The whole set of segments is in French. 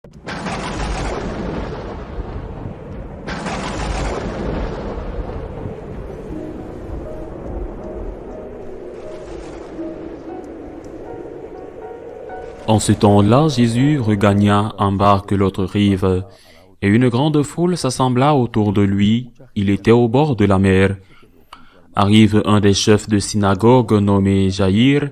En ce temps-là, Jésus regagna en barque l'autre rive, et une grande foule s'assembla autour de lui. Il était au bord de la mer. Arrive un des chefs de synagogue nommé Jaïr.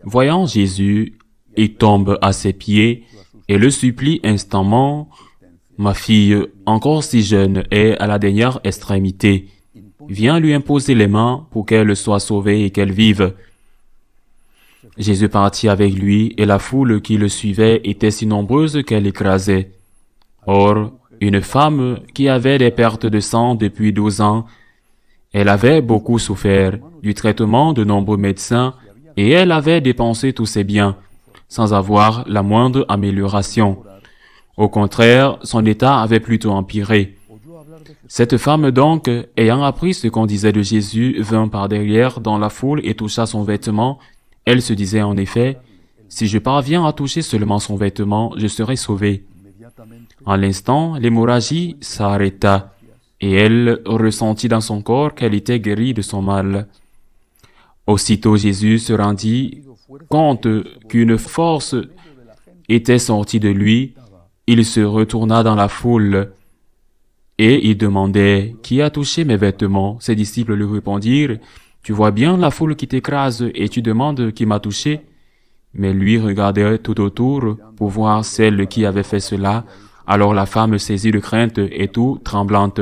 Voyant Jésus, il tombe à ses pieds et le supplie instamment. « Ma fille, encore si jeune, est à la dernière extrémité. Viens lui imposer les mains pour qu'elle soit sauvée et qu'elle vive. » Jésus partit avec lui, et la foule qui le suivait était si nombreuse qu'elle l'écrasait. Or, une femme qui avait des pertes de sang depuis 12 ans, elle avait beaucoup souffert du traitement de nombreux médecins, et elle avait dépensé tous ses biens, sans avoir la moindre amélioration. Au contraire, son état avait plutôt empiré. Cette femme donc, ayant appris ce qu'on disait de Jésus, vint par derrière dans la foule et toucha son vêtement. Elle se disait en effet, « Si je parviens à toucher seulement son vêtement, je serai sauvée. » En l'instant, l'hémorragie s'arrêta, et elle ressentit dans son corps qu'elle était guérie de son mal. Aussitôt Jésus se rendit compte qu'une force était sortie de lui. Il se retourna dans la foule, et il demandait, « Qui a touché mes vêtements ?» Ses disciples lui répondirent, « Tu vois bien la foule qui t'écrase et tu demandes qui m'a touché ?» Mais lui regardait tout autour pour voir celle qui avait fait cela. Alors la femme saisie de crainte et tout tremblante,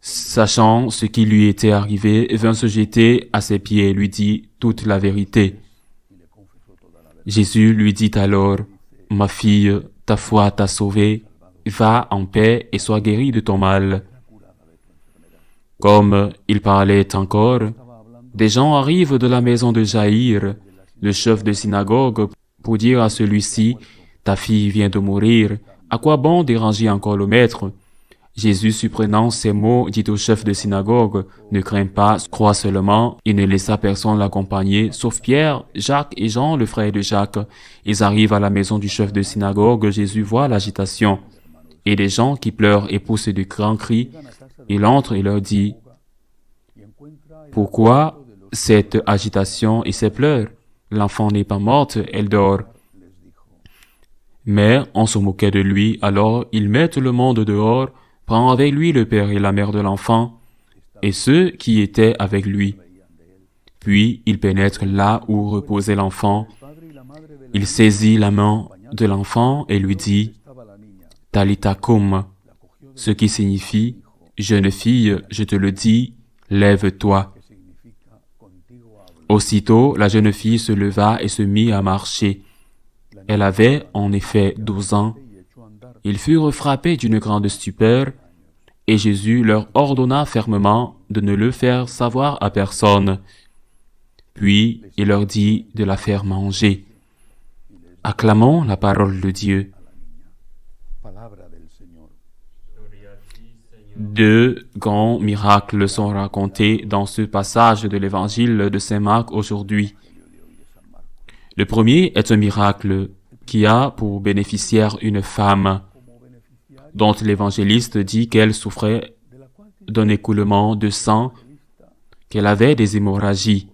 sachant ce qui lui était arrivé, vint se jeter à ses pieds et lui dit toute la vérité. Jésus lui dit alors, « Ma fille, ta foi t'a sauvée, va en paix et sois guérie de ton mal. » Comme il parlait encore, des gens arrivent de la maison de Jaïr, le chef de synagogue, pour dire à celui-ci, « Ta fille vient de mourir, à quoi bon déranger encore le maître ?» Jésus, supprenant ces mots, dit au chef de synagogue, « Ne crains pas, crois seulement. » Il ne laissa personne l'accompagner, sauf Pierre, Jacques et Jean, le frère de Jacques. Ils arrivent à la maison du chef de synagogue. Jésus voit l'agitation et des gens qui pleurent et poussent de grands cris. Il entre et leur dit, « Pourquoi cette agitation et ces pleurs? L'enfant n'est pas morte, elle dort. » Mais on se moquait de lui, alors il met tout le monde dehors, prend avec lui le père et la mère de l'enfant, et ceux qui étaient avec lui. Puis il pénètre là où reposait l'enfant. Il saisit la main de l'enfant et lui dit, « Talitha koum », ce qui signifie, « Jeune fille, je te le dis, lève-toi. » Aussitôt, la jeune fille se leva et se mit à marcher. Elle avait en effet 12 ans. Ils furent frappés d'une grande stupeur, et Jésus leur ordonna fermement de ne le faire savoir à personne. Puis il leur dit de la faire manger. Acclamons la parole de Dieu. Deux grands miracles sont racontés dans ce passage de l'évangile de Saint Marc aujourd'hui. Le premier est un miracle qui a pour bénéficiaire une femme dont l'évangéliste dit qu'elle souffrait d'un écoulement de sang, qu'elle avait des hémorragies.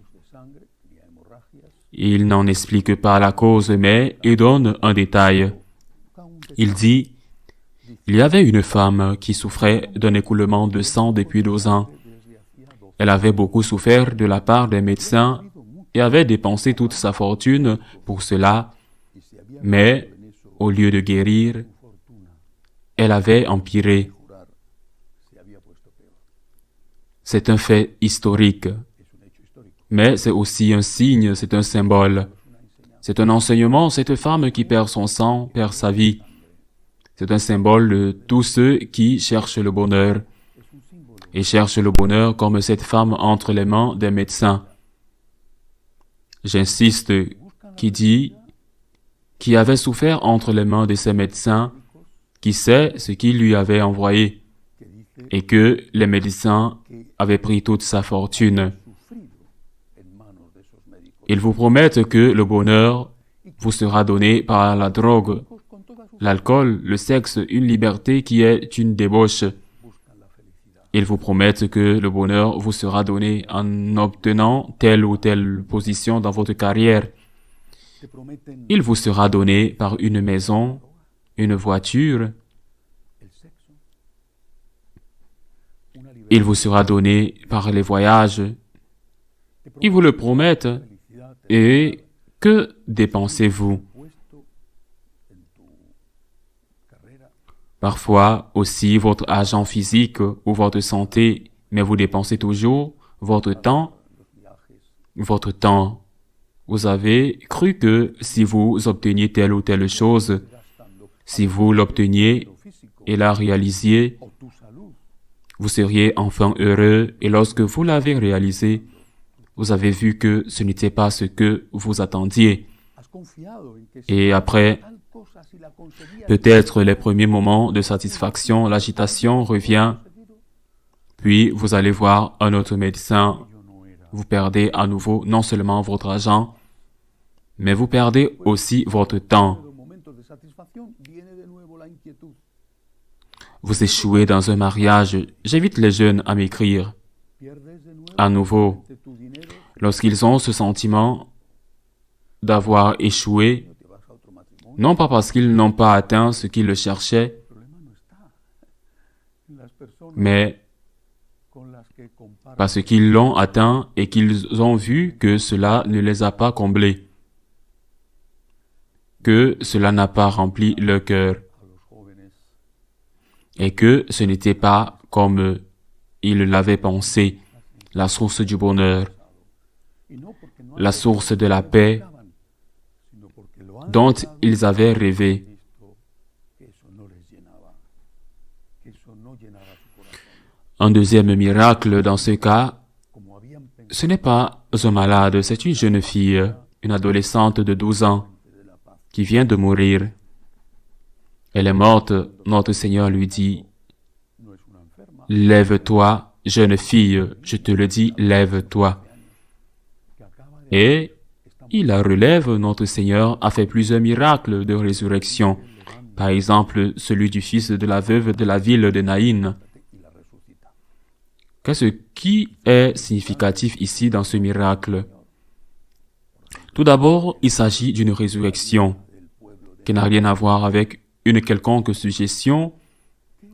Il n'en explique pas la cause, mais il donne un détail. Il dit, il y avait une femme qui souffrait d'un écoulement de sang depuis 12 ans. Elle avait beaucoup souffert de la part des médecins et avait dépensé toute sa fortune pour cela, mais au lieu de guérir, elle avait empiré. C'est un fait historique, mais c'est aussi un signe, c'est un symbole. C'est un enseignement, cette femme qui perd son sang, perd sa vie. C'est un symbole de tous ceux qui cherchent le bonheur, et cherchent le bonheur comme cette femme entre les mains des médecins. J'insiste, qui avait souffert entre les mains de ces médecins, qui sait ce qu'ils lui avaient envoyé, et que les médecins avaient pris toute sa fortune. Ils vous promettent que le bonheur vous sera donné par la drogue, l'alcool, le sexe, une liberté qui est une débauche. Ils vous promettent que le bonheur vous sera donné en obtenant telle ou telle position dans votre carrière. Il vous sera donné par une maison, une voiture. Il vous sera donné par les voyages. Ils vous le promettent. Et que dépensez-vous? Parfois aussi votre argent physique ou votre santé, mais vous dépensez toujours votre temps. Votre temps. Vous avez cru que si vous obteniez telle ou telle chose, si vous l'obteniez et la réalisiez, vous seriez enfin heureux, et lorsque vous l'avez réalisé, vous avez vu que ce n'était pas ce que vous attendiez. Et après, peut-être les premiers moments de satisfaction, l'agitation revient, puis vous allez voir un autre médecin. Vous perdez à nouveau non seulement votre argent, mais vous perdez aussi votre temps. Vous échouez dans un mariage. J'invite les jeunes à m'écrire. À nouveau, lorsqu'ils ont ce sentiment d'avoir échoué, non pas parce qu'ils n'ont pas atteint ce qu'ils cherchaient, mais parce qu'ils l'ont atteint et qu'ils ont vu que cela ne les a pas comblés, que cela n'a pas rempli leur cœur, et que ce n'était pas comme ils l'avaient pensé, la source du bonheur, la source de la paix dont ils avaient rêvé. Un deuxième miracle dans ce cas, ce n'est pas un malade, c'est une jeune fille, une adolescente de 12 ans, qui vient de mourir. Elle est morte, notre Seigneur lui dit, « Lève-toi, jeune fille, je te le dis, lève-toi. » Et il la relève, notre Seigneur a fait plusieurs miracles de résurrection. Par exemple, celui du fils de la veuve de la ville de Naïn. Qu'est-ce qui est significatif ici dans ce miracle? Tout d'abord, il s'agit d'une résurrection qui n'a rien à voir avec une quelconque suggestion.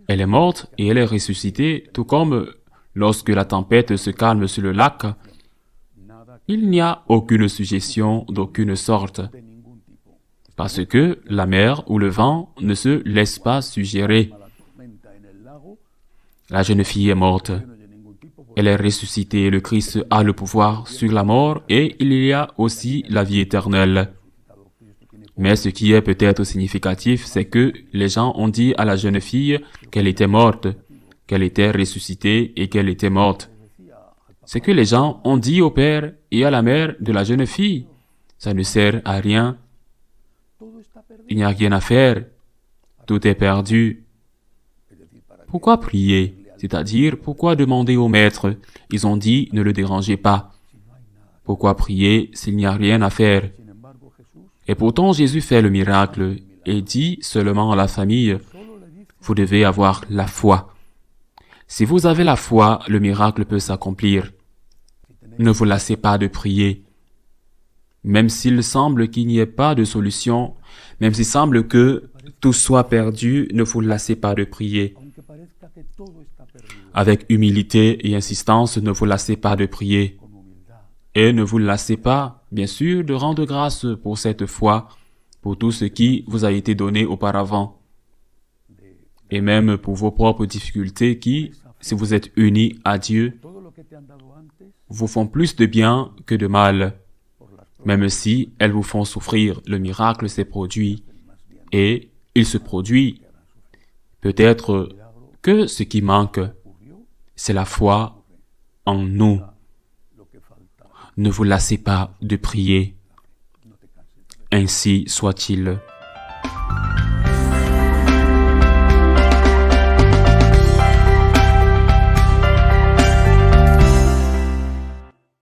Elle est morte et elle est ressuscitée, tout comme lorsque la tempête se calme sur le lac. Il n'y a aucune suggestion d'aucune sorte, parce que la mer ou le vent ne se laissent pas suggérer. La jeune fille est morte. Elle est ressuscitée. Le Christ a le pouvoir sur la mort et il y a aussi la vie éternelle. Mais ce qui est peut-être significatif, c'est que les gens ont dit à la jeune fille qu'elle était morte, qu'elle était ressuscitée et qu'elle était morte. C'est que les gens ont dit au père et à la mère de la jeune fille, ça ne sert à rien, il n'y a rien à faire, tout est perdu. Pourquoi prier? C'est-à-dire, pourquoi demander au maître? Ils ont dit, ne le dérangez pas. Pourquoi prier s'il n'y a rien à faire? Et pourtant, Jésus fait le miracle et dit seulement à la famille, vous devez avoir la foi. Si vous avez la foi, le miracle peut s'accomplir. Ne vous lassez pas de prier. Même s'il semble qu'il n'y ait pas de solution, même s'il semble que tout soit perdu, ne vous lassez pas de prier. Avec humilité et insistance, ne vous lassez pas de prier. Et ne vous lassez pas, bien sûr, de rendre grâce pour cette foi, pour tout ce qui vous a été donné auparavant. Et même pour vos propres difficultés qui, si vous êtes unis à Dieu, vous font plus de bien que de mal. Même si elles vous font souffrir, le miracle s'est produit. Et il se produit. Peut-être que ce qui manque, c'est la foi en nous. Ne vous lassez pas de prier. Ainsi soit-il.